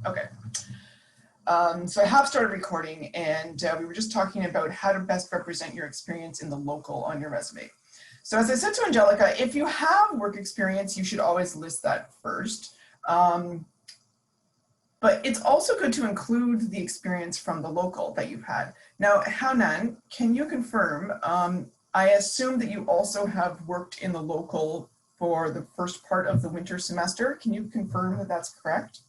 Okay. So I have started recording, and we were just talking about how to best represent your experience in the local on your resume. So as I said to Angelica, if you have work experience, you should always list that first. But it's also good to include the experience from the local that you've had. Now, Haonan, can you confirm, I assume that you also have worked in the local for the first part of the winter semester. Can you confirm that that's correct?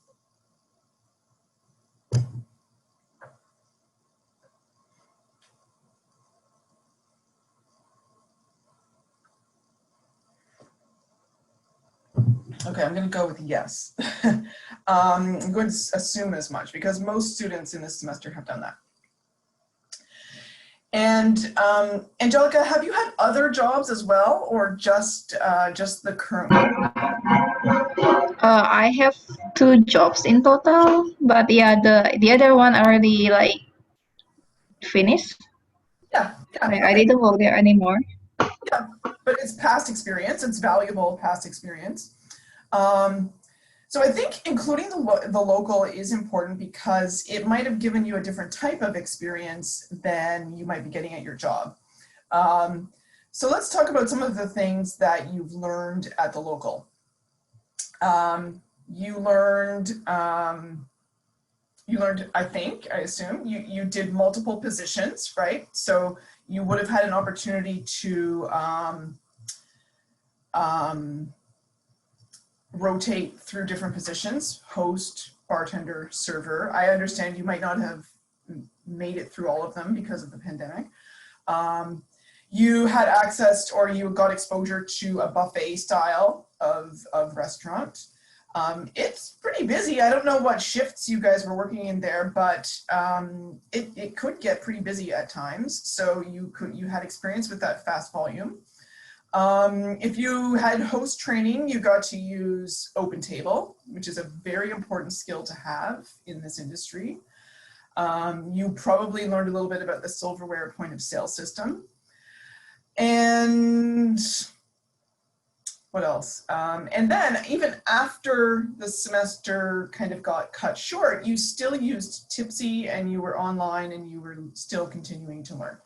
Okay, I'm going to go with yes. I'm going to assume as much because most students in this semester have done that. And Angelica, have you had other jobs as well, or just the current one? I have 2 jobs in total, but yeah, the other one already like finished. Yeah, Like, I okay. didn't work there anymore. Yeah, but it's past experience. It's valuable past experience. So I think including the local is important because it might have given you a different type of experience than you might be getting at your job. So let's talk about some of the things that you've learned at the local. You learned, I think, I assume, you did multiple positions, right? So you would have had an opportunity to rotate through different positions, host, bartender, server. I understand you might not have made it through all of them because of the pandemic. You had access or you got exposure to a buffet style of restaurant. It's pretty busy. I don't know what shifts you guys were working in there, but it could get pretty busy at times. So you had experience with that fast volume. If you had host training, you got to use OpenTable, which is a very important skill to have in this industry. You probably learned a little bit about the silverware point of sale system. And what else? And then even after the semester kind of got cut short, you still used Tipsy and you were online and you were still continuing to learn.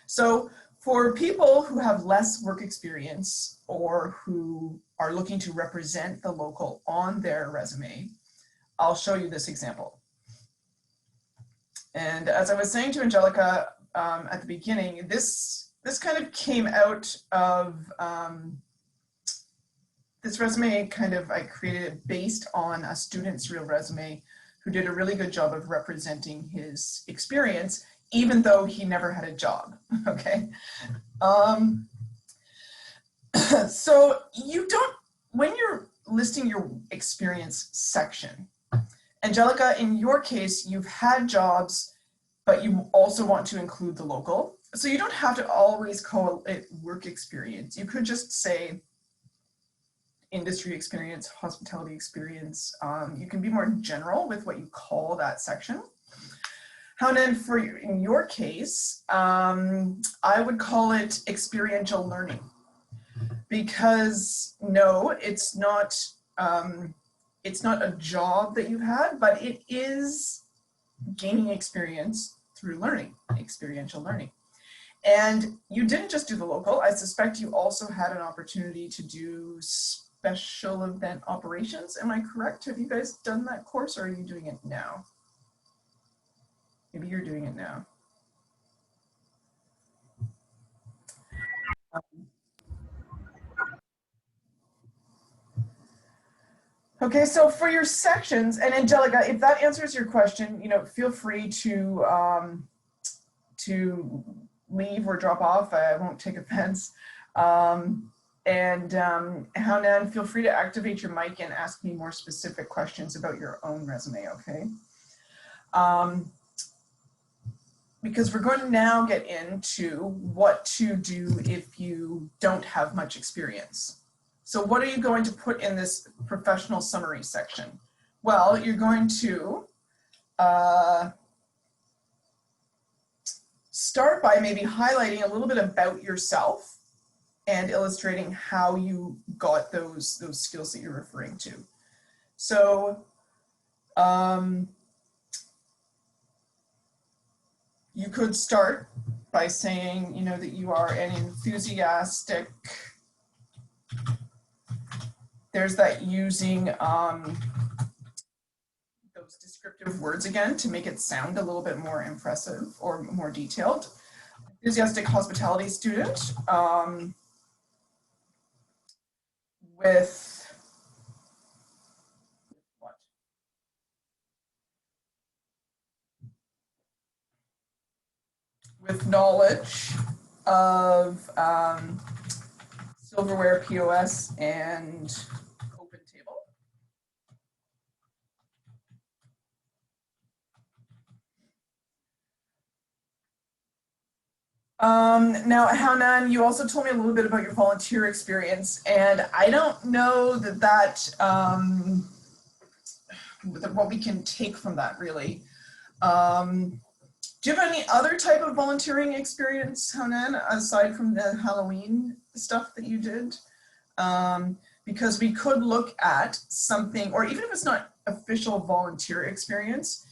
So for people who have less work experience or who are looking to represent the local on their resume, I'll show you this example. And as I was saying to Angelica at the beginning, this kind of came out of this resume. I created it based on a student's real resume who did a really good job of representing his experience, even though he never had a job, okay? So when you're listing your experience section, Angelica, in your case, you've had jobs, but you also want to include the local. So you don't have to always call it work experience. You could just say industry experience, hospitality experience. You can be more general with what you call that section. Haonan, in your case, I would call it experiential learning, because no, it's not a job that you've had, but it is gaining experience through learning, experiential learning. And you didn't just do the local. I suspect you also had an opportunity to do special event operations. Am I correct? Have you guys done that course, or are you doing it now? Maybe you're doing it now. Okay, so for your sections, and Angelica, if that answers your question, feel free to leave or drop off. I won't take offense. And Haonan, feel free to activate your mic and ask me more specific questions about your own resume, okay? Because we're going to now get into what to do if you don't have much experience. So what are you going to put in this professional summary section? Well, you're going to start by maybe highlighting a little bit about yourself and illustrating how you got those skills that you're referring to. So You could start by saying, you know, that you are an enthusiastic, there's that using those descriptive words again to make it sound a little bit more impressive or more detailed. Enthusiastic hospitality student with what? With knowledge of silverware, POS, and OpenTable. Now, Hanan, you also told me a little bit about your volunteer experience, and I don't know that what we can take from that really. Do you have any other type of volunteering experience, Hanan, aside from the Halloween stuff that you did? Because we could look at something, or even if it's not official volunteer experience,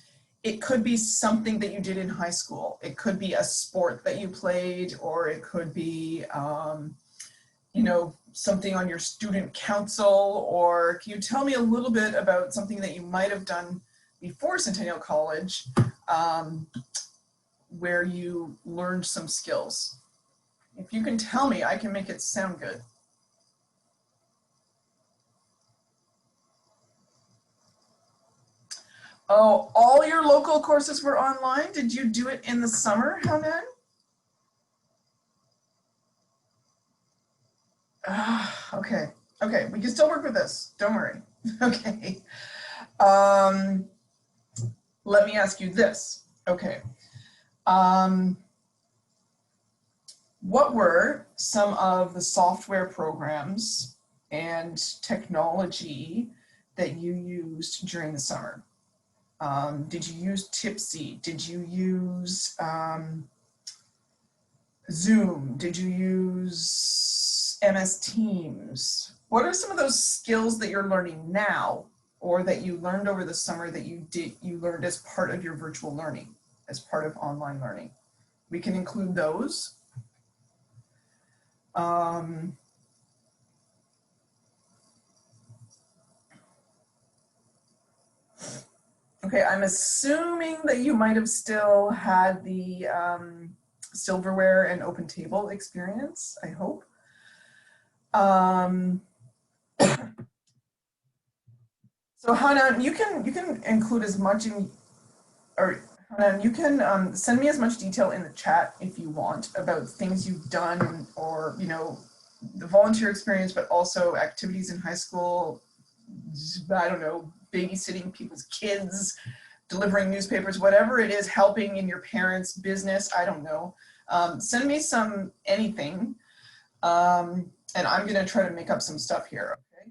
it could be something that you did in high school. It could be a sport that you played, or it could be, you know, something on your student council, or can you tell me a little bit about something that you might have done before Centennial College where you learned some skills? If you can tell me, I can make it sound good. Oh, all your local courses were online? Did you do it in the summer, Hanan? Okay, okay, we can still work with this, don't worry. Okay, let me ask you this, okay. What were some of the software programs and technology that you used during the summer? Did you use Tipsy? Did you use Zoom? Did you use MS Teams? What are some of those skills that you're learning now, or that you learned over the summer that you learned as part of your virtual learning, as part of online learning? We can include those. Okay, I'm assuming that you might have still had the silverware and OpenTable experience, I hope. So Hanan, you can include as much in, or Hanan, you can send me as much detail in the chat if you want about things you've done, or, you know, the volunteer experience, but also activities in high school. I don't know, babysitting people's kids, delivering newspapers, whatever it is, helping in your parents' business, I don't know. Send me anything, and I'm gonna try to make up some stuff here, okay?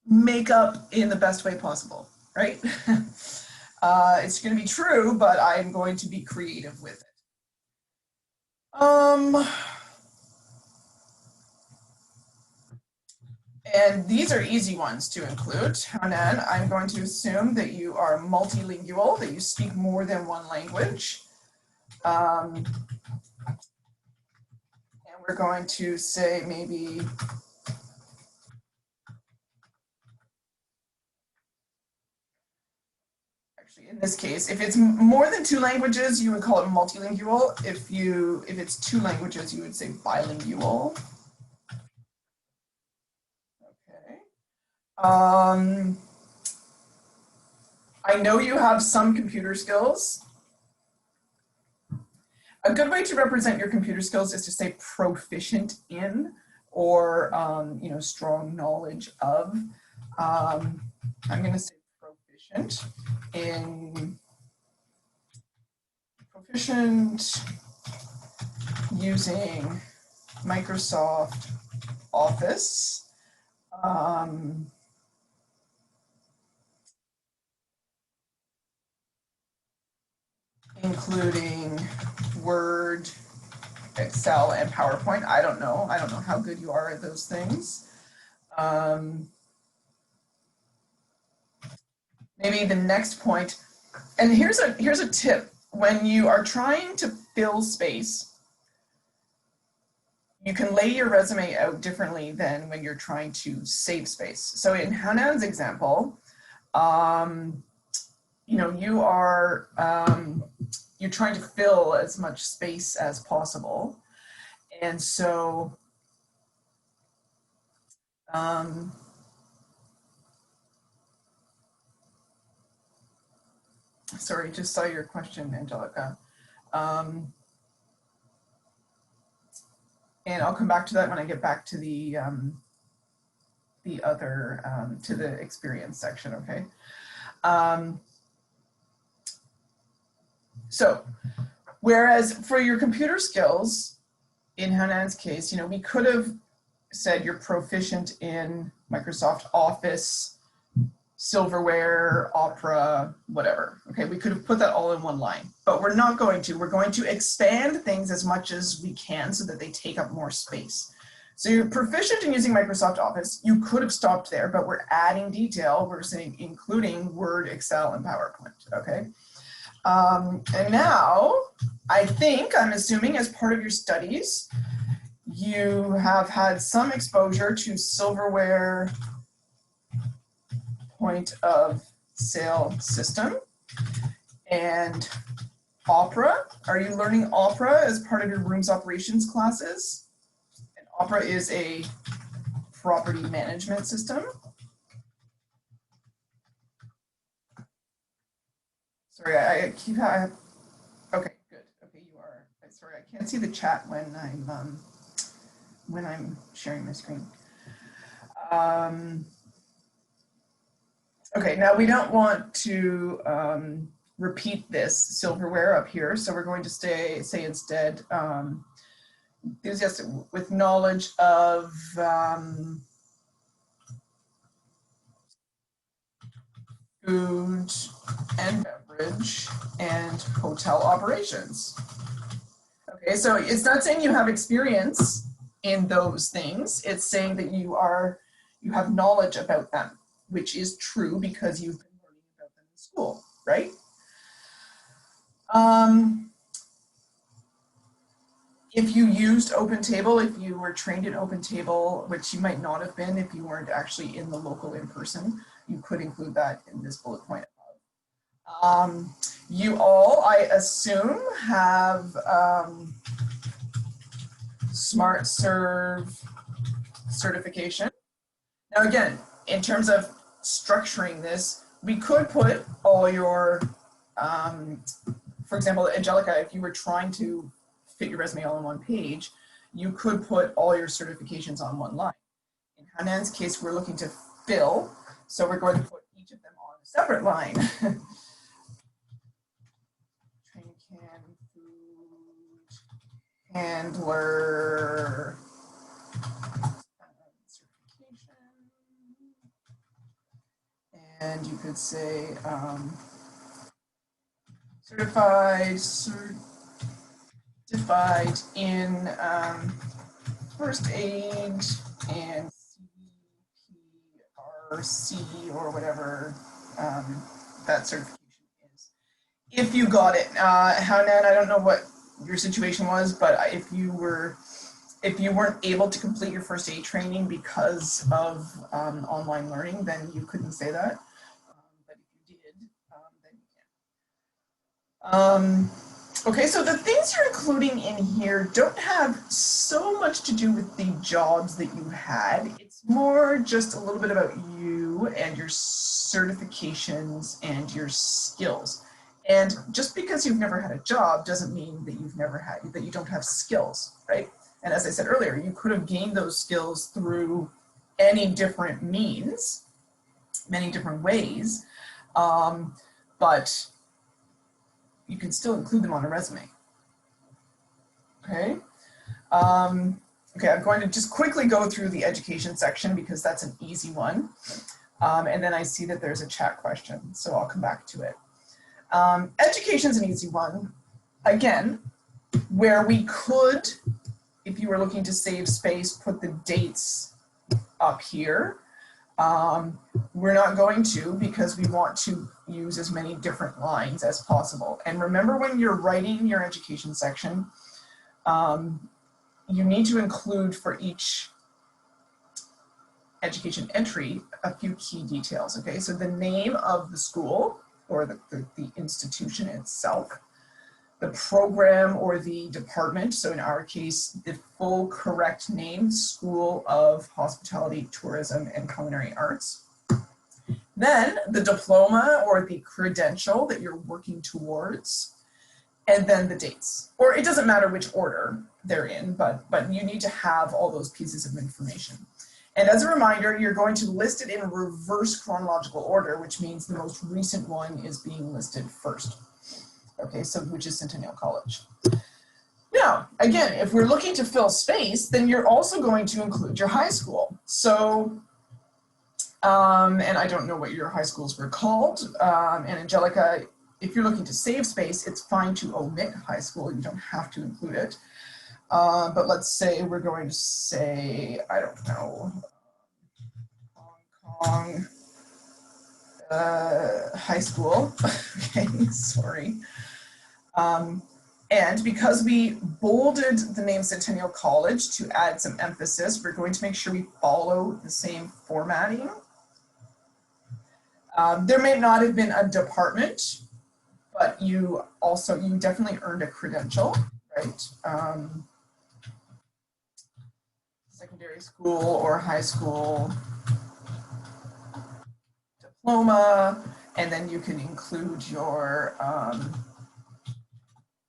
Make up in the best way possible, right? It's gonna be true, but I'm going to be creative with it. And these are easy ones to include. Hanan, I'm going to assume that you are multilingual, that you speak more than one language. And we're going to say maybe actually in this case, if it's more than 2 languages, you would call it multilingual. If it's 2 languages, you would say bilingual. I know you have some computer skills. A good way to represent your computer skills is to say proficient in, or you know, strong knowledge of. I'm going to say proficient using Microsoft Office. Including Word, Excel, and PowerPoint. I don't know how good you are at those things. maybe the next point, and here's a tip. When you are trying to fill space, you can lay your resume out differently than when you're trying to save space. So in Hanan's example, you know, you're trying to fill as much space as possible. And so, sorry, just saw your question, Angelica. And I'll come back to that when I get back to the other, to the experience section, okay? So, whereas for your computer skills, in Hanan's case, you know, we could have said you're proficient in Microsoft Office, Silverware, Opera, whatever. Okay, we could have put that all in one line, but we're not going to. We're going to expand things as much as we can so that they take up more space. So you're proficient in using Microsoft Office. You could have stopped there, but we're adding detail. We're saying including Word, Excel, and PowerPoint, okay? And now, I'm assuming as part of your studies, you have had some exposure to Silverware point of sale system and Opera. Are you learning Opera as part of your rooms operations classes? And Opera is a property management system. Sorry, okay, good. Okay, you are. Sorry, I can't see the chat when I'm sharing my screen. Okay, now we don't want to repeat this silverware up here, so we're going to say instead enthusiastic with knowledge of food and beverage and hotel operations. Okay, so it's not saying you have experience in those things. It's saying that you have knowledge about them, which is true because you've been learning about them in school, right? If you used OpenTable, if you were trained in OpenTable, which you might not have been if you weren't actually in the local in person, you could include that in this bullet point above. You all, I assume, have SmartServe certification. Now again, in terms of structuring this, we could put all your, for example, Angelica, if you were trying to fit your resume all in one page, you could put all your certifications on one line. In Hanan's case, we're looking to fill, so we're going to put each of them on a separate line. Train can, food, handler, certification, and you could say certified in first aid and CPRC or whatever that certification is. If you got it, Hanan, I don't know what your situation was, but if you weren't able to complete your first aid training because of online learning, then you couldn't say that. But if you did, then you can. Okay, so the things you're including in here don't have so much to do with the jobs that you had. It's more just a little bit about you and your certifications and your skills. And just because you've never had a job doesn't mean that that you don't have skills, right? And as I said earlier, you could have gained those skills through any different means, many different ways, but you can still include them on a resume. Okay. Okay, I'm going to just quickly go through the education section because that's an easy one. And then I see that there's a chat question, so I'll come back to it. Education's an easy one. Again, where we could, if you were looking to save space, put the dates up here. We're not going to, because we want to use as many different lines as possible. And remember, when you're writing your education section, you need to include for each education entry a few key details, okay? So the name of the school or the institution itself, the program or the department, so in our case, the full correct name, School of Hospitality, Tourism, and Culinary Arts. Then the diploma or the credential that you're working towards, and then the dates. Or it doesn't matter which order they're in, but you need to have all those pieces of information. And as a reminder, you're going to list it in reverse chronological order, which means the most recent one is being listed first. Okay, so which is Centennial College. Now, again, if we're looking to fill space, then you're also going to include your high school. So, and I don't know what your high schools were called. And Angelica, if you're looking to save space, it's fine to omit high school. You don't have to include it. But let's say we're going to say, I don't know, Hong Kong high school. Okay, sorry. And because we bolded the name Centennial College to add some emphasis, we're going to make sure we follow the same formatting. There may not have been a department, but you definitely earned a credential, right? Secondary school or high school diploma, and then you can include your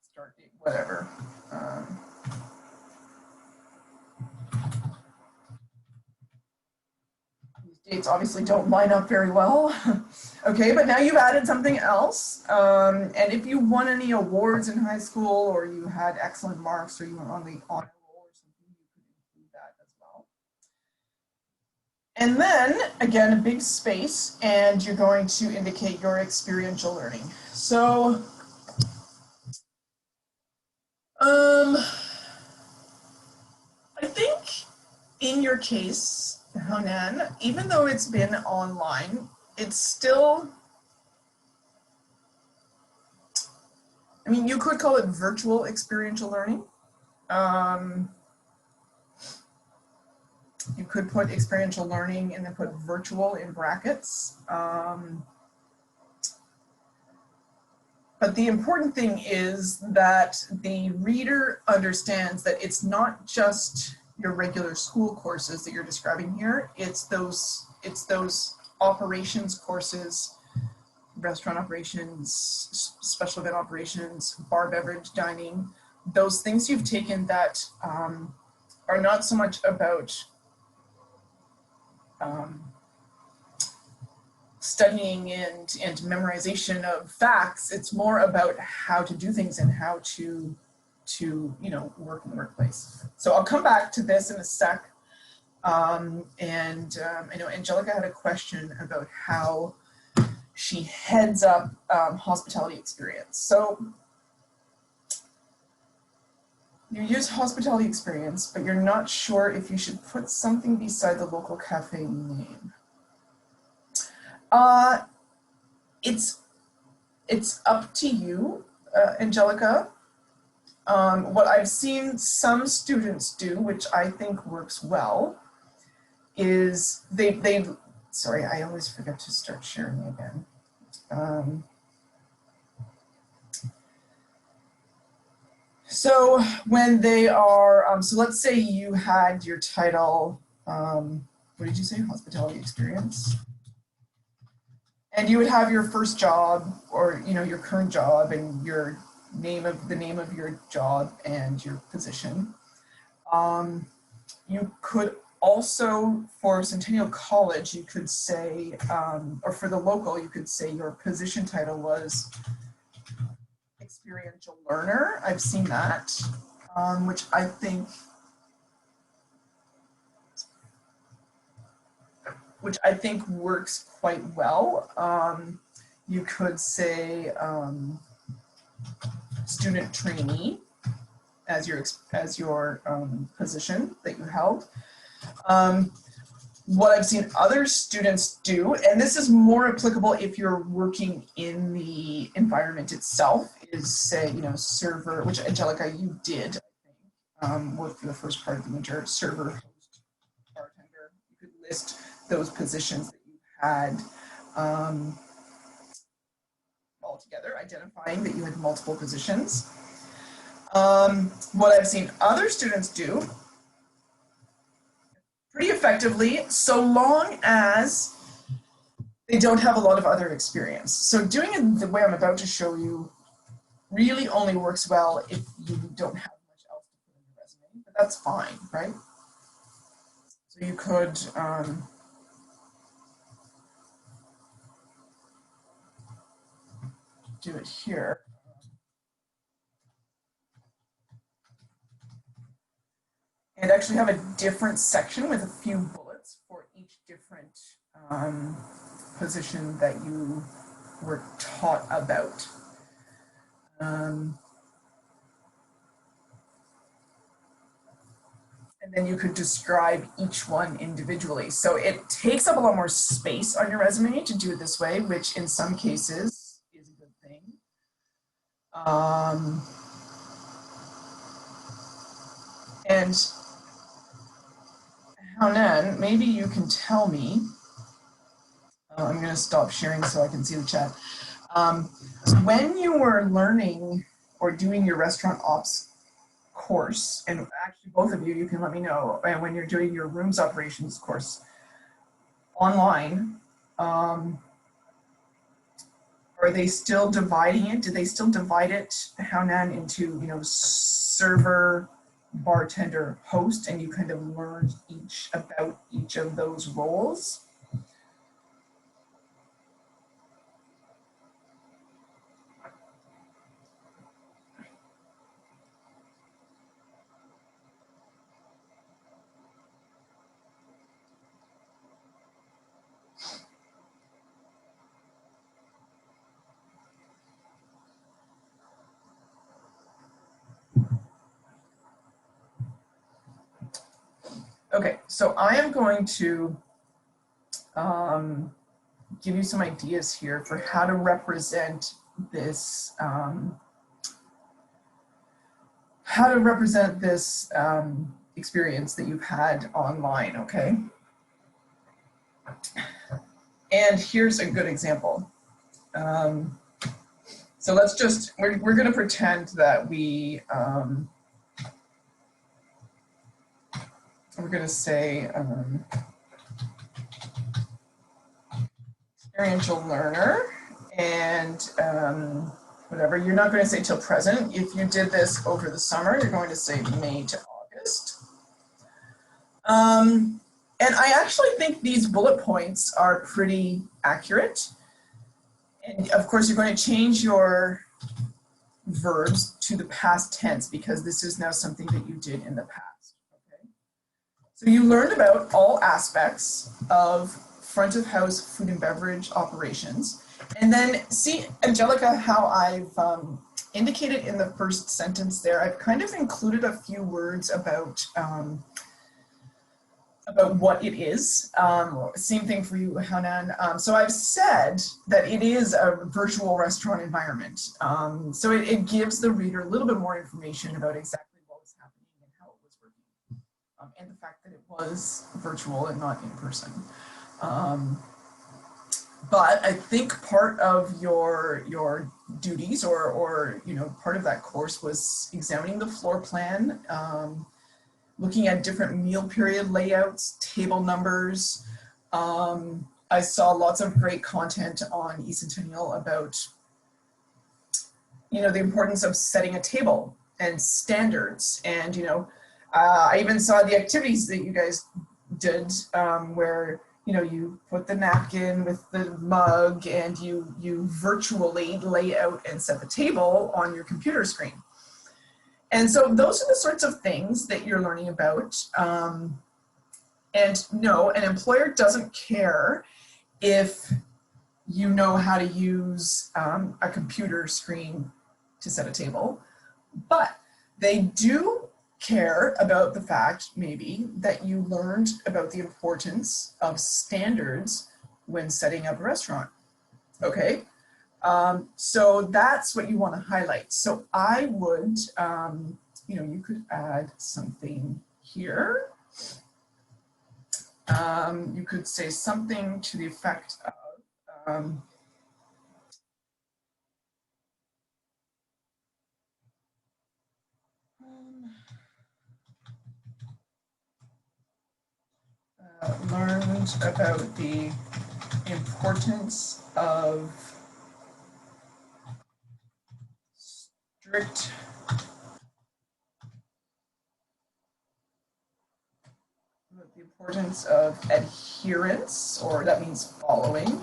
start date, whatever. These dates obviously don't line up very well. Okay, but now you've added something else. And if you won any awards in high school, or you had excellent marks, or you were on the honor roll or something, you could include that as well. And then, again, a big space, and you're going to indicate your experiential learning. So, I think in your case, Honan, even though it's been online, it's still, I mean, you could call it virtual experiential learning. You could put experiential learning and then put virtual in brackets. But the important thing is that the reader understands that it's not just your regular school courses that you're describing here. It's those operations courses, restaurant operations, special event operations, bar beverage dining, those things you've taken that are not so much about studying and memorization of facts. It's more about how to do things and how to work in the workplace. So I'll come back to this in a sec. I know Angelica had a question about how she heads up hospitality experience. So you use hospitality experience, but you're not sure if you should put something beside the local cafe name. It's up to you, Angelica. What I've seen some students do, which I think works well, is sorry, I always forget to start sharing again. So when they are, so let's say you had your title, what did you say, hospitality experience? And you would have your first job, or your current job, and the name of your job and your position. You could also, for Centennial College, you could say, or for the local, you could say your position title was experiential learner. I've seen that, which I think works quite well. You could say student trainee as your position that you held. What I've seen other students do, and this is more applicable if you're working in the environment itself, is say, you know, server, which Angelica, you did, I think, work for the first part of the winter, server, host, bartender. You could list those positions that you had all together, identifying that you had multiple positions. What I've seen other students do pretty effectively, so long as they don't have a lot of other experience. So doing it the way I'm about to show you really only works well if you don't have much else to put in your resume, but that's fine, right? So you could do it here. And actually have a different section with a few bullets for each different position that you were taught about. And then you could describe each one individually. So it takes up a lot more space on your resume to do it this way, which in some cases is a good thing. And Hanan, maybe you can tell me, I'm going to stop sharing so I can see the chat. When you were learning or doing your restaurant ops course, and actually both of you, you can let me know, and when you're doing your rooms operations course online, are they still dividing it? Do they still divide it, Hanan, into, you know, server, bartender, host, and you kind of learn about each of those roles? Okay, so I am going to give you some ideas here for how to represent this, experience that you've had online, okay? And here's a good example. So let's just, we're gonna pretend that we're gonna say experiential learner and whatever. You're not going to say till present. If you did this over the summer, you're going to say May to August. And I actually think these bullet points are pretty accurate. And of course, you're going to change your verbs to the past tense because this is now something that you did in the past. Okay? So you learned about all aspects of front of house food and beverage operations. And then see, Angelica, how I've indicated in the first sentence there, I've kind of included a few words about what it is. Same thing for you, Hanan. So I've said that it is a virtual restaurant environment. So it gives the reader a little bit more information about exactly what was happening and how it was working. And the fact that it was virtual and not in person. But I think part of your duties or you know, part of that course was examining the floor plan, looking at different meal period layouts, table numbers. I saw lots of great content on eCentennial about, you know, the importance of setting a table and standards. And, you know, I even saw the activities that you guys did where, you know, you put the napkin with the mug and you virtually lay out and set the table on your computer screen. And so those are the sorts of things that you're learning about. And no, an employer doesn't care if you know how to use a computer screen to set a table, but they do care about the fact, maybe, that you learned about the importance of standards when setting up a restaurant. Okay, so that's what you want to highlight. So I would, you know, you could add something here. You could say something to the effect of, learned about the importance of strict adherence, or that means following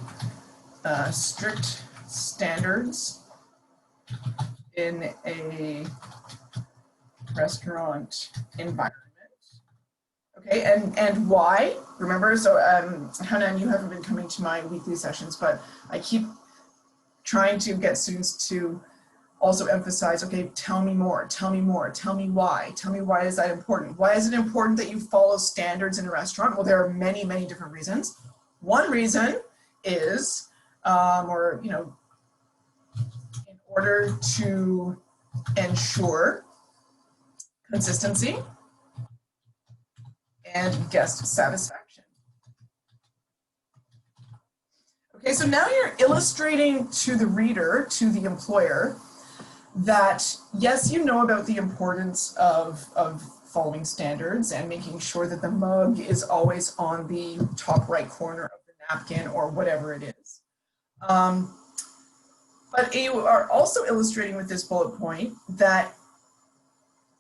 strict standards in a restaurant environment. Okay, and why? Remember, so Hannah, you haven't been coming to my weekly sessions, but I keep trying to get students to also emphasize, okay, tell me more, tell me more, tell me why is that important? Why is it important that you follow standards in a restaurant? Well, there are many, many different reasons. One reason is, or, you know, in order to ensure consistency and guest satisfaction. Okay, so now you're illustrating to the reader, to the employer, that yes, you know about the importance of following standards and making sure that the mug is always on the top right corner of the napkin or whatever it is. But you are also illustrating with this bullet point that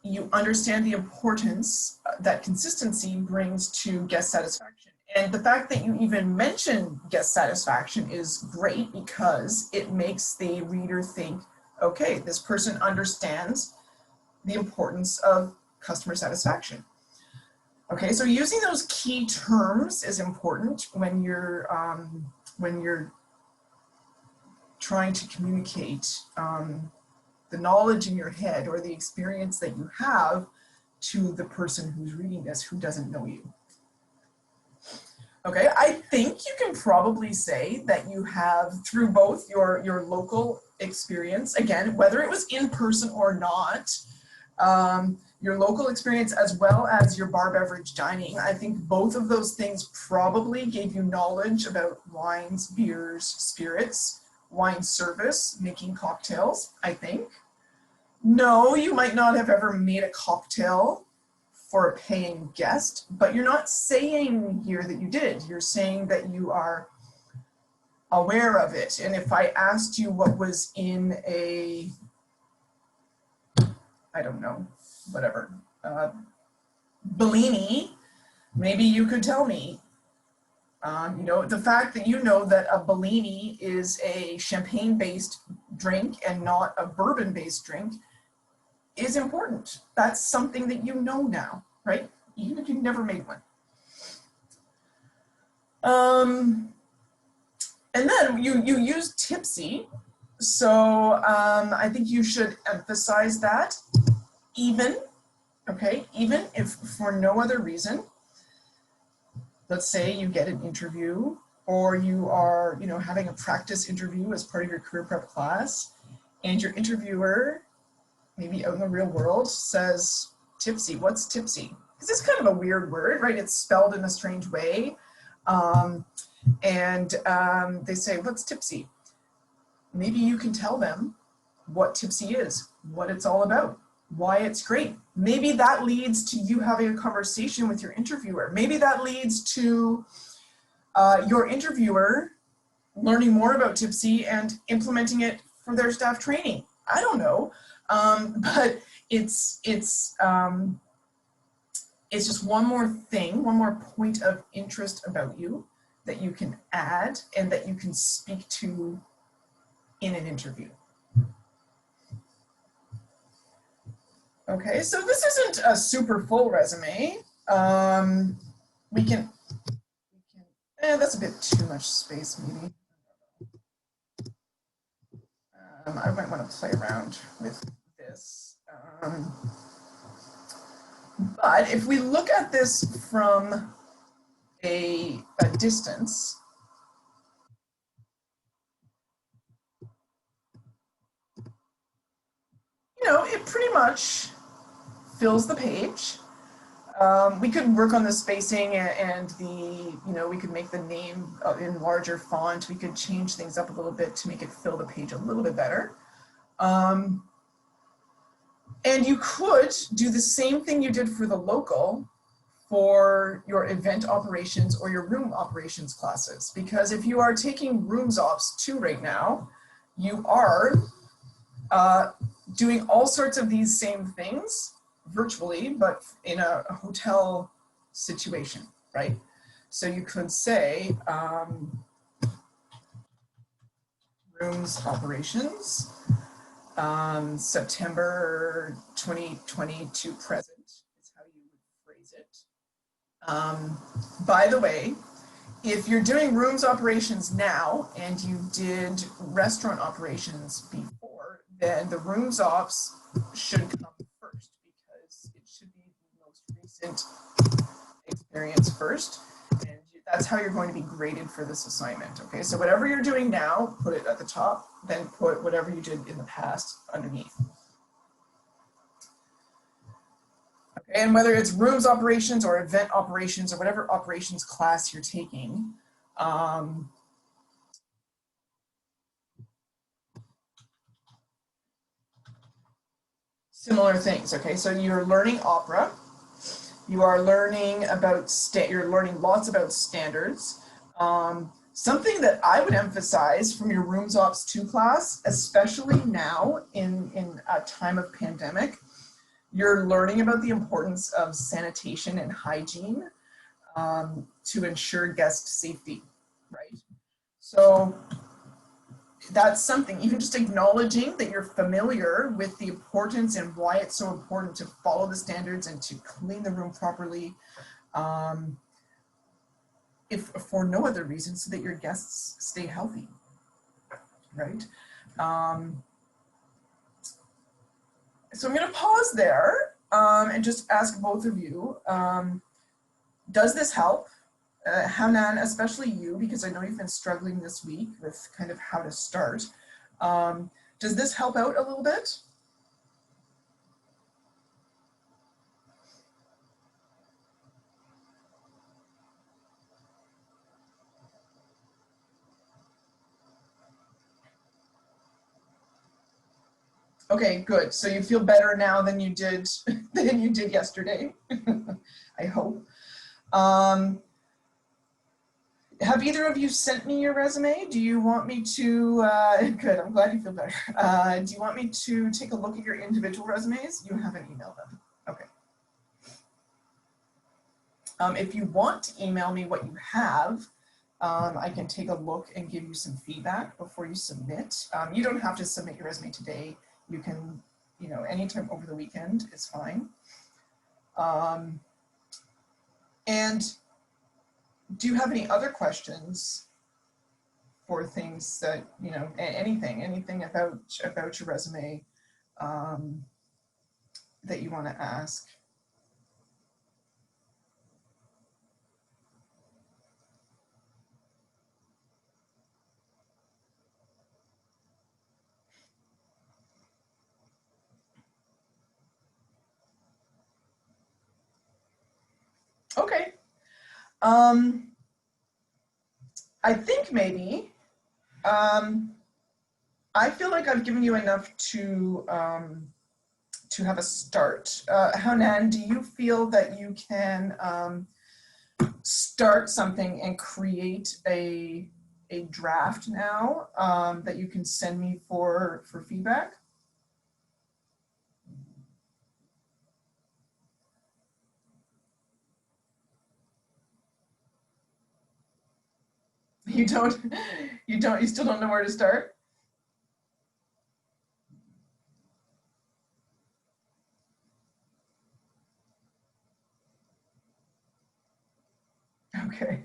you understand the importance that consistency brings to guest satisfaction. And the fact that you even mention guest satisfaction is great because it makes the reader think, okay, this person understands the importance of customer satisfaction. Okay, so using those key terms is important when you're trying to communicate the knowledge in your head or the experience that you have to the person who's reading this who doesn't know you. Okay, I think you can probably say that you have, through both your local experience, again, whether it was in person or not, your local experience as well as your bar beverage dining, I think both of those things probably gave you knowledge about wines, beers, spirits, wine service, making cocktails, I think. No, you might not have ever made a cocktail for a paying guest, but you're not saying here that you did. You're saying that you are aware of it. And if I asked you what was in a, I don't know, whatever, Bellini, maybe you could tell me. You know, the fact that you know that a Bellini is a champagne-based drink and not a bourbon-based drink is important. That's something that you know now, right? Even if you've never made one. And then you use tipsy. So I think you should emphasize that even, okay, even if for no other reason. Let's say you get an interview or you are, you know, having a practice interview as part of your career prep class, and your interviewer, maybe out in the real world, says tipsy. What's tipsy? Because it's kind of a weird word, right? It's spelled in a strange way. They say, what's tipsy? Maybe you can tell them what tipsy is, what it's all about, why it's great. Maybe that leads to you having a conversation with your interviewer. Maybe that leads to your interviewer learning more about tipsy and implementing it for their staff training. I don't know, but it's just one more thing, one more point of interest about you that you can add and that you can speak to in an interview. Okay, so this isn't a super full resume. That's a bit too much space, maybe. I might want to play around with this. But if we look at this from a distance, it pretty much fills the page. We could work on the spacing and we could make the name in larger font. We could change things up a little bit to make it fill the page a little bit better. And you could do the same thing you did for the local for your event operations or your room operations classes. Because if you are taking rooms ops 2 right now, you are doing all sorts of these same things virtually, but in a hotel situation, right? So you could say rooms operations, September 2020 to present is how you would phrase it. By the way, if you're doing rooms operations now and you did restaurant operations before, then the rooms ops should come first because it should be the most recent experience first. And that's how you're going to be graded for this assignment. Okay, so whatever you're doing now, put it at the top, then put whatever you did in the past underneath. Okay, and whether it's rooms operations or event operations or whatever operations class you're taking, similar things. Okay, so you're learning opera. You are learning about you're learning lots about standards. Something that I would emphasize from your Rooms Ops 2 class, especially now in a time of pandemic, you're learning about the importance of sanitation and hygiene to ensure guest safety, right? So that's something, even just acknowledging that you're familiar with the importance and why it's so important to follow the standards and to clean the room properly, if for no other reason, so that your guests stay healthy, right? So I'm going to pause there and just ask both of you, does this help? Hanan, especially you, because I know you've been struggling this week with kind of how to start. Does this help out a little bit? Okay, good. So you feel better now than you did yesterday. I hope. Have either of you sent me your resume? Do you want me to, good, I'm glad you feel better. Do you want me to take a look at your individual resumes? You haven't emailed them, okay. If you want to email me what you have, I can take a look and give you some feedback before you submit. You don't have to submit your resume today. You can, anytime over the weekend is fine. And do you have any other questions for things that, anything about your resume that you want to ask? Okay. I think maybe, I feel like I've given you enough to have a start. Hanan, do you feel that you can start something and create a draft now that you can send me for feedback? You still don't know where to start? Okay,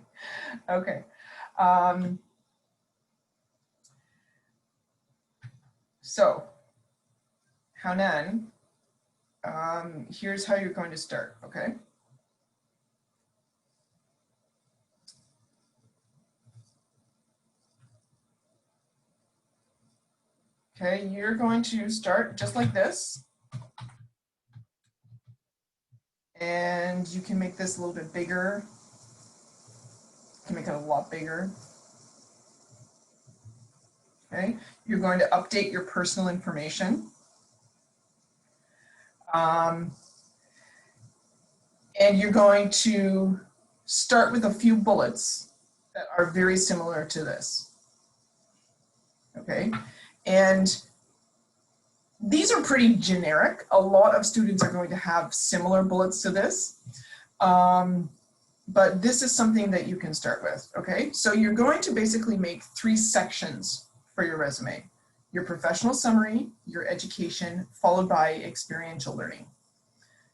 okay. So, Hanan, here's how you're going to start, okay? Okay, you're going to start just like this. And you can make this a little bit bigger. You can make it a lot bigger. Okay, you're going to update your personal information. And you're going to start with a few bullets that are very similar to this. Okay, and these are pretty generic. A lot of students are going to have similar bullets to this. But this is something that you can start with, okay? So you're going to basically make 3 sections for your resume. Your professional summary, your education, followed by experiential learning.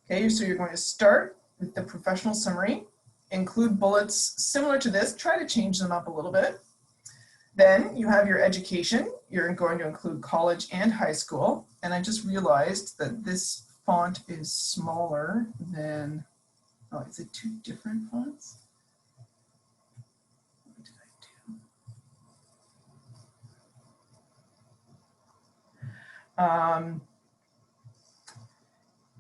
Okay, so you're going to start with the professional summary, include bullets similar to this, try to change them up a little bit. Then you have your education. You're going to include college and high school. And I just realized that this font is smaller than, oh, is it 2 different fonts? What did I do?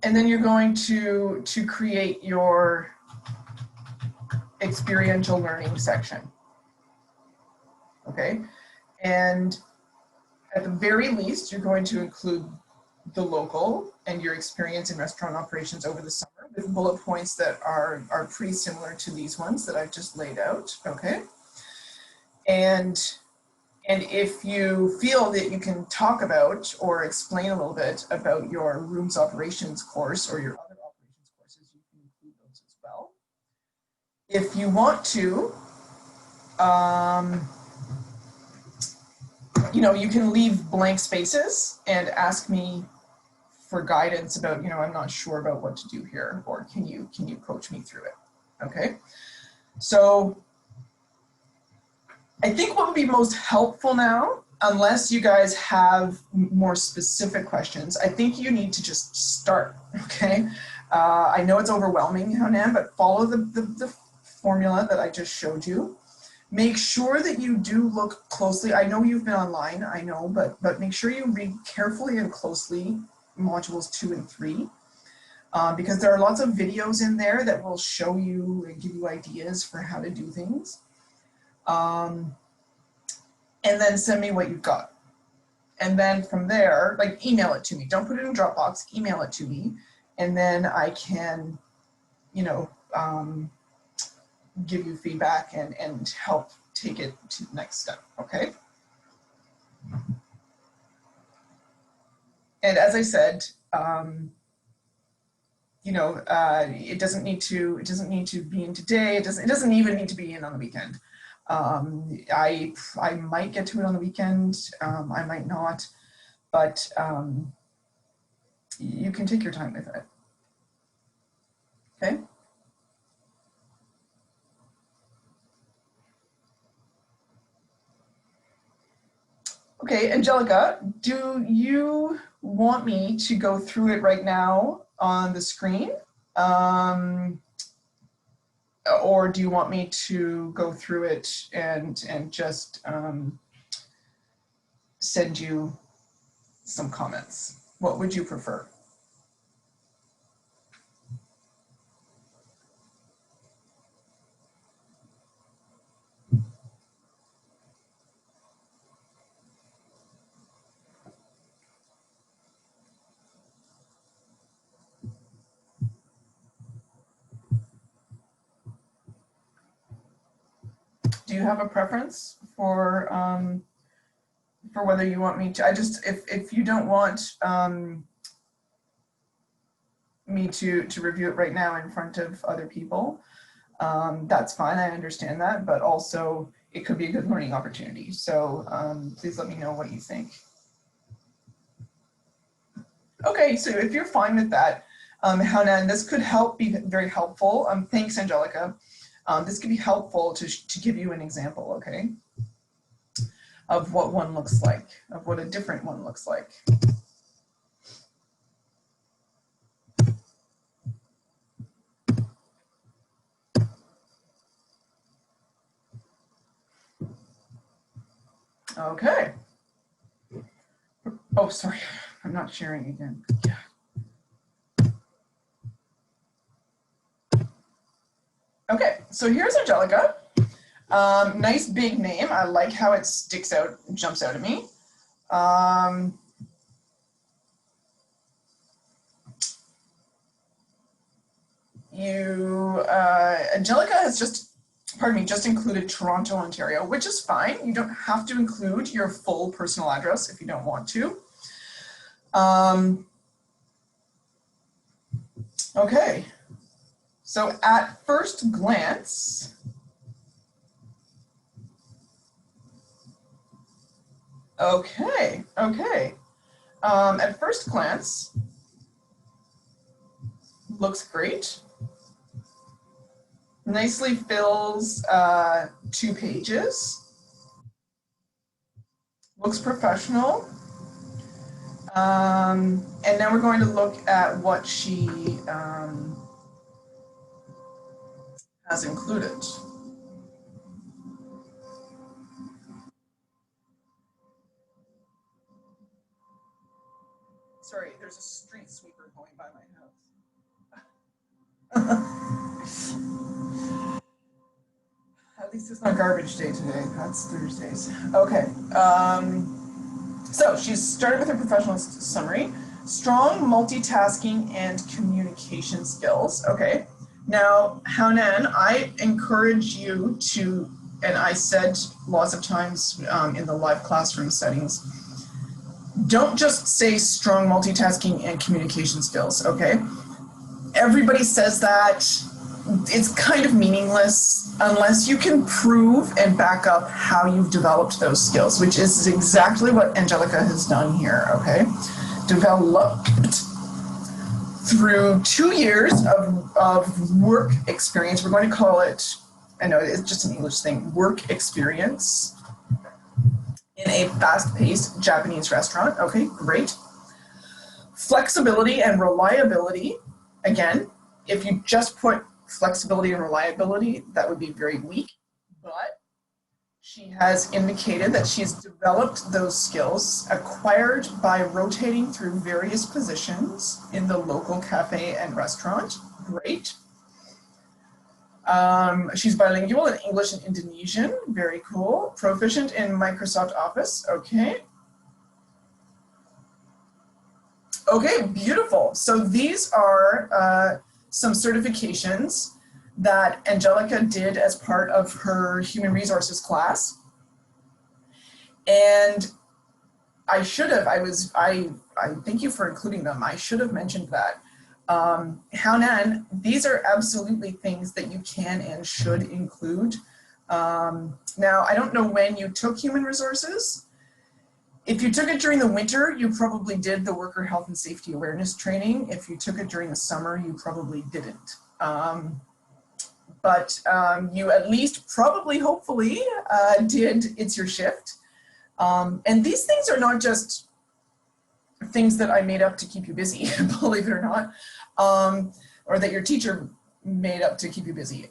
And then you're going to create your experiential learning section. Okay, and at the very least, you're going to include the local and your experience in restaurant operations over the summer with bullet points that are pretty similar to these ones that I've just laid out, okay? And if you feel that you can talk about or explain a little bit about your rooms operations course or your other operations courses, you can include those as well. If you want to, you know, you can leave blank spaces and ask me for guidance about, you know, I'm not sure about what to do here, or can you coach me through it? Okay. So I think what would be most helpful now, unless you guys have more specific questions, I think you need to just start, okay? I know it's overwhelming, Hanan, but follow the formula that I just showed you. Make sure that you do look closely. I know you've been online, I know, but make sure you read carefully and closely modules 2 and 3, because there are lots of videos in there that will show you and give you ideas for how to do things. And then send me what you've got. And then from there, like, email it to me. Don't put it in Dropbox, email it to me. And then I can, you know, give you feedback and help take it to the next step, okay? And as I said, you know, it doesn't need to be in today. It doesn't even need to be in on the weekend. I might get to it on the weekend. I might not, but you can take your time with it. Okay. Okay, Angelica, do you want me to go through it right now on the screen? Or do you want me to go through it and just send you some comments? What would you prefer? Do you have a preference for whether you want me to? If you don't want me to review it right now in front of other people, that's fine. I understand that, but also it could be a good learning opportunity. So please let me know what you think. Okay, so if you're fine with that, Hanan, this could be very helpful. Thanks, Angelica. This could be helpful to give you an example, okay, of what one looks like, of what a different one looks like. Okay. Oh, sorry, I'm not sharing again. Yeah. Okay, so here's Angelica. Nice big name. I like how it sticks out, jumps out at me. Angelica has just included Toronto, Ontario, which is fine. You don't have to include your full personal address if you don't want to. Okay, so at first glance, okay. At first glance, looks great. Nicely fills 2 pages. Looks professional. And now we're going to look at what she has included. Sorry, there's a street sweeper going by my house. At least it's not garbage day today. That's Thursdays. Okay. So she's started with her professional summary. Strong multitasking and communication skills. Okay. Now, Haonan, I encourage you to, and I said lots of times in the live classroom settings, don't just say strong multitasking and communication skills, okay? Everybody says that. It's kind of meaningless unless you can prove and back up how you've developed those skills, which is exactly what Angelica has done here, okay? Developed through 2 years of work experience. We're going to call it, I know it's just an English thing, work experience in a fast-paced Japanese restaurant. Okay, great. Flexibility and reliability. Again, if you just put flexibility and reliability, that would be very weak, but she has indicated that she's developed those skills acquired by rotating through various positions in the local cafe and restaurant. Great. She's bilingual in English and Indonesian. Very cool. Proficient in Microsoft Office. Okay. Okay, beautiful. So these are some certifications that Angelica did as part of her human resources class. And I thank you for including them. I should have mentioned that. Haonan, these are absolutely things that you can and should include. Now, I don't know when you took human resources. If you took it during the winter, you probably did the worker health and safety awareness training. If you took it during the summer, you probably didn't. But you at least probably, hopefully, did It's Your Shift. And these things are not just things that I made up to keep you busy, believe it or not, or that your teacher made up to keep you busy.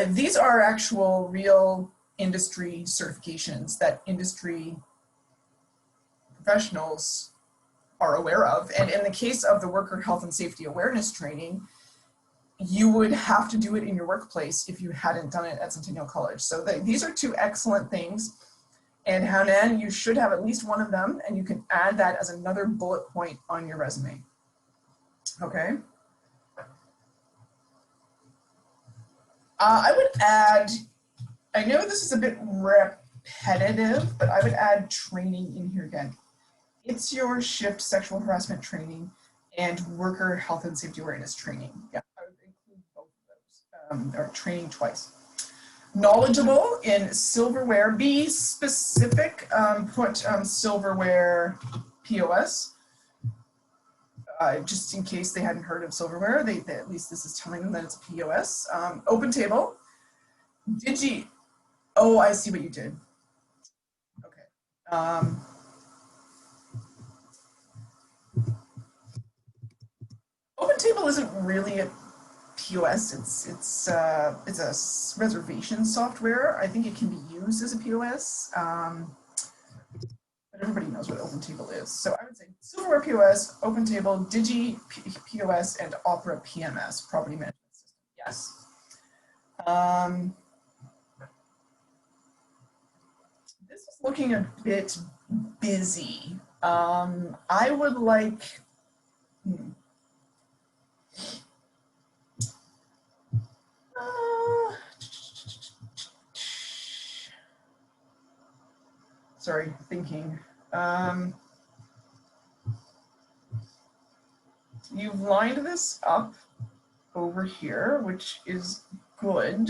These are actual real industry certifications that industry professionals are aware of. And in the case of the worker health and safety awareness training, you would have to do it in your workplace if you hadn't done it at Centennial College. So these are 2 excellent things. And Haonan, you should have at least one of them, and you can add that as another bullet point on your resume. Okay. I would add, I know this is a bit repetitive, but I would add training in here again. It's Your Shift sexual harassment training and worker health and safety awareness training. Yeah, I would include both of those, or training twice. Knowledgeable in silverware. Be specific, put silverware POS. Just in case they hadn't heard of silverware, they at least this is telling them that it's a POS. Open table. Oh, I see what you did. Okay. Open table isn't really a POS. It's a reservation software. I think it can be used as a POS. knows what OpenTable is. So I would say Silverware POS, OpenTable, Digi POS, and Opera PMS, Property Management System. Yes. This is looking a bit busy. I would like, sorry, thinking. You've lined this up over here, which is good.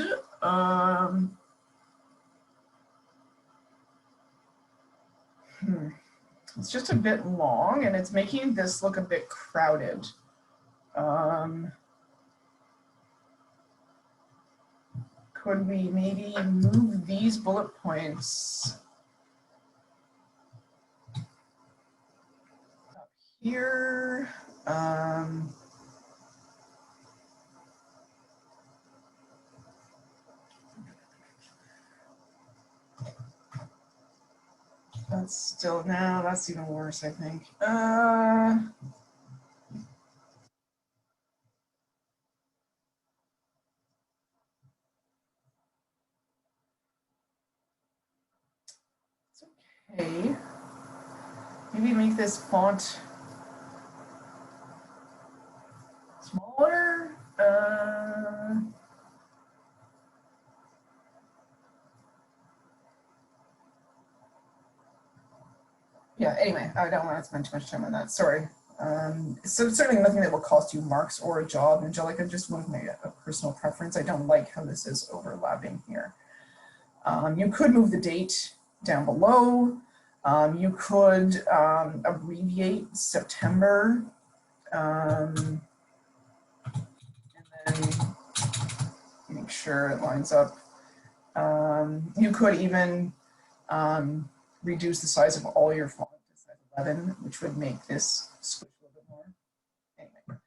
It's just a bit long and it's making this look a bit crowded. Could we maybe move these bullet points up here? That's still, no, that's even worse, I think. It's okay. Maybe make this font smaller. Yeah, anyway, I don't want to spend too much time on that. Sorry. So certainly nothing that will cost you marks or a job, Angelica, just one of my personal preference. I don't like how this is overlapping here. You could move the date down below. You could abbreviate September. And then make sure it lines up. You could even reduce the size of all your font to size 11, which would make this switch a little bit more. Anyway.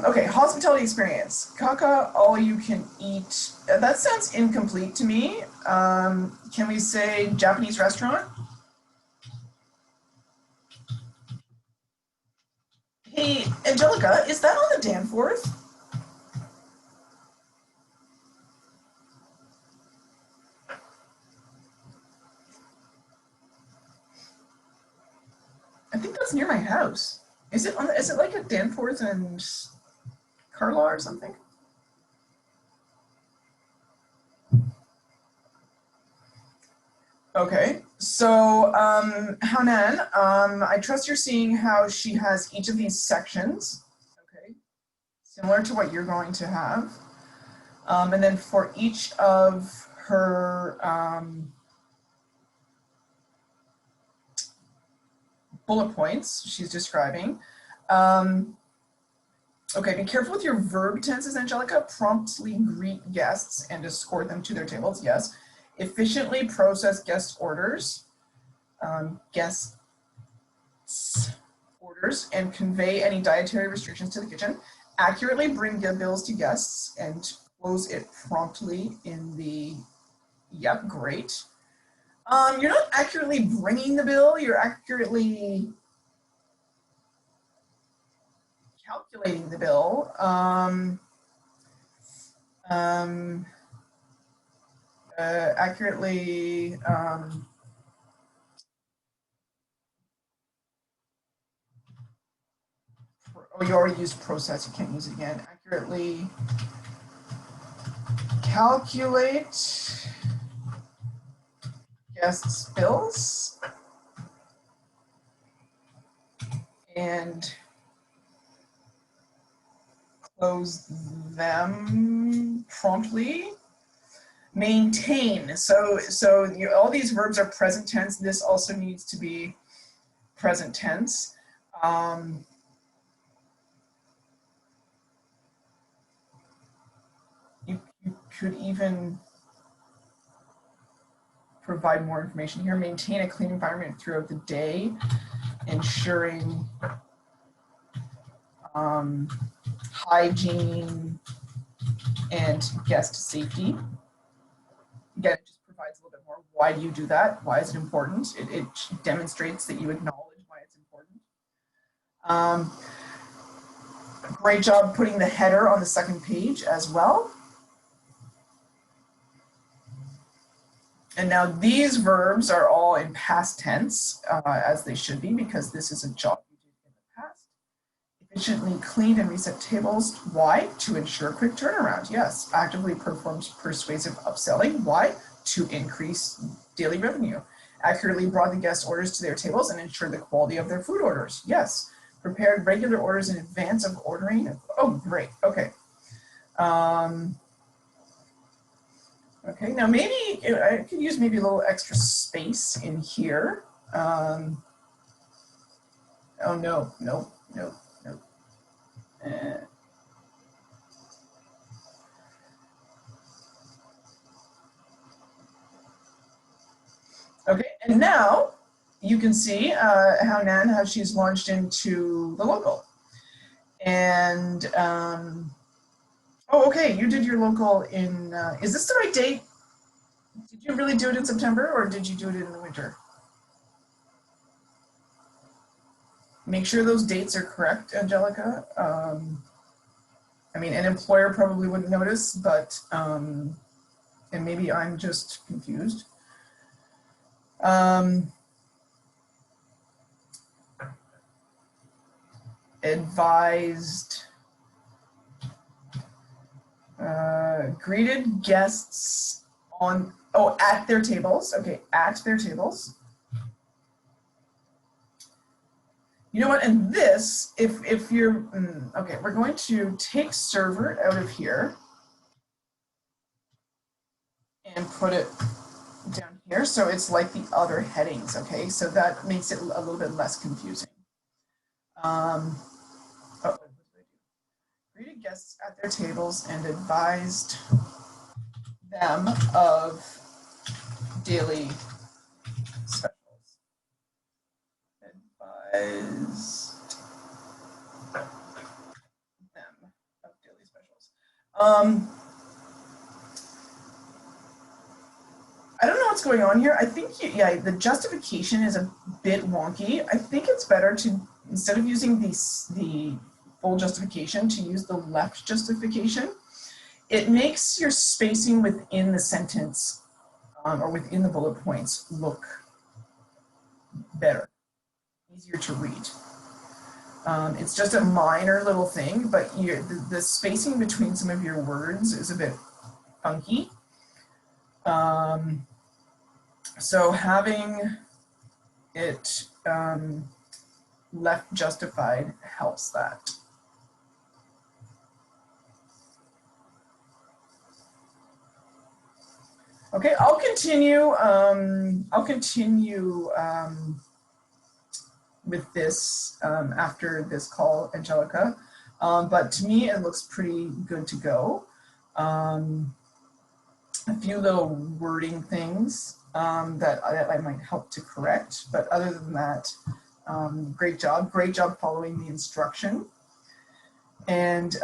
Okay, hospitality experience. Kaka, all you can eat. That sounds incomplete to me. Can we say Japanese restaurant? Hey, Angelica, is that on the Danforth? I think that's near my house. Is it on? Is it like at Danforth and Carlaw or something? Okay, so Hanan, I trust you're seeing how she has each of these sections. Okay, similar to what you're going to have, and then for each of her bullet points she's describing. Okay, be careful with your verb tenses, Angelica. Promptly greet guests and escort them to their tables, yes. Efficiently process guest orders, guests orders, and convey any dietary restrictions to the kitchen. Accurately bring bills to guests and close it promptly in the, yep, great. You're not accurately bringing the bill, you're accurately calculating the bill. Accurately oh, you already used process, you can't use it again. Accurately calculate guests' bills and close them promptly. Maintain. So all these verbs are present tense. This also needs to be present tense. You could even provide more information here. Maintain a clean environment throughout the day, ensuring hygiene and guest safety. Again, it just provides a little bit more Why do you do that? Why is it important? It demonstrates that you acknowledge why it's important. Great job putting the header on the second page as well. And now these verbs are all in past tense, as they should be, because this is a job you did in the past. Efficiently cleaned and reset tables. Why? To ensure quick turnaround. Yes. Actively performs persuasive upselling. Why? To increase daily revenue. Accurately brought the guest orders to their tables and ensure the quality of their food orders. Yes. Prepared regular orders in advance of ordering. Oh, great. Okay. Okay, now maybe I could use maybe a little extra space in here. Oh no, no, no, no. Okay, and now you can see how she's launched into the local. And oh, okay, you did your local in, is this the right date? Did you really do it in September or did you do it in the winter? Make sure those dates are correct, Angelica. I mean, an employer probably wouldn't notice, but, and maybe I'm just confused. Advised, greeted guests on, oh, at their tables. Okay, at their tables. You know what, and this, if you're, okay, we're going to take server out of here and put it down here. So it's like the other headings, okay? So that makes it a little bit less confusing. Greeted guests at their tables and advised them of daily specials. Advised them of daily specials. I don't know what's going on here. I think, yeah, the justification is a bit wonky. I think it's better to, instead of using the full justification, to use the left justification. It makes your spacing within the sentence or within the bullet points look better, easier to read. It's just a minor little thing, but the spacing between some of your words is a bit funky. So having it left justified helps that. Okay, I'll continue. With this after this call, Angelica. But to me, it looks pretty good to go. A few little wording things that I might help to correct, but other than that, great job following the instruction. And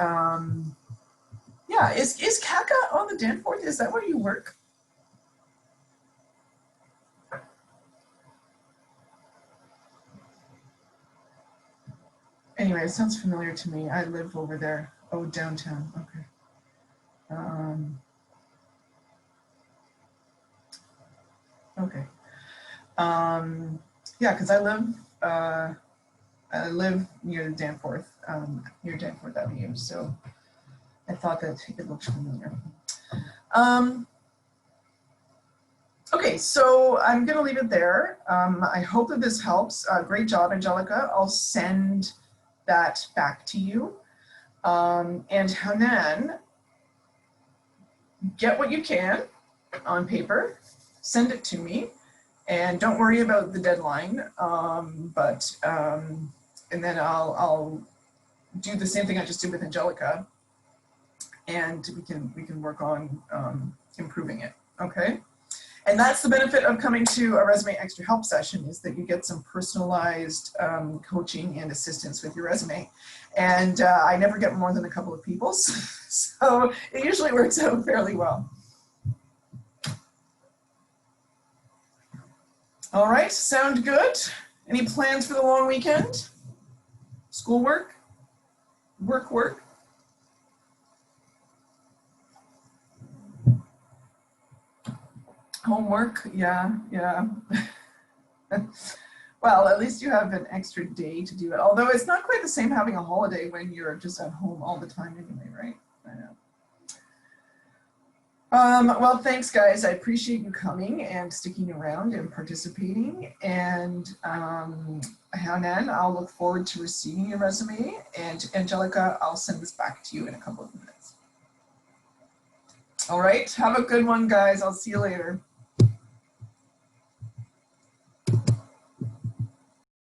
yeah, is Kaka on the Danforth? Is that where you work? Anyway, it sounds familiar to me. I live over there. Oh, downtown. Okay. Okay. Yeah, because I live near Danforth, near Danforth Avenue, so I thought that it looked familiar. Okay, so I'm gonna leave it there. I hope that this helps. Great job, Angelica. I'll send that back to you. And Hanan, get what you can on paper, send it to me, and don't worry about the deadline. And then I'll do the same thing I just did with Angelica, and we can work on improving it. Okay. And that's the benefit of coming to a Resume Extra Help session, is that you get some personalized coaching and assistance with your resume. And I never get more than a couple of people, so it usually works out fairly well. All right, sound good? Any plans for the long weekend? Schoolwork? Work? Homework? Yeah. Well, at least you have an extra day to do it. Although it's not quite the same having a holiday when you're just at home all the time anyway, right? I know. Well, thanks, guys. I appreciate you coming and sticking around and participating. And Hanan, I'll look forward to receiving your resume. And Angelica, I'll send this back to you in a couple of minutes. All right, have a good one, guys. I'll see you later.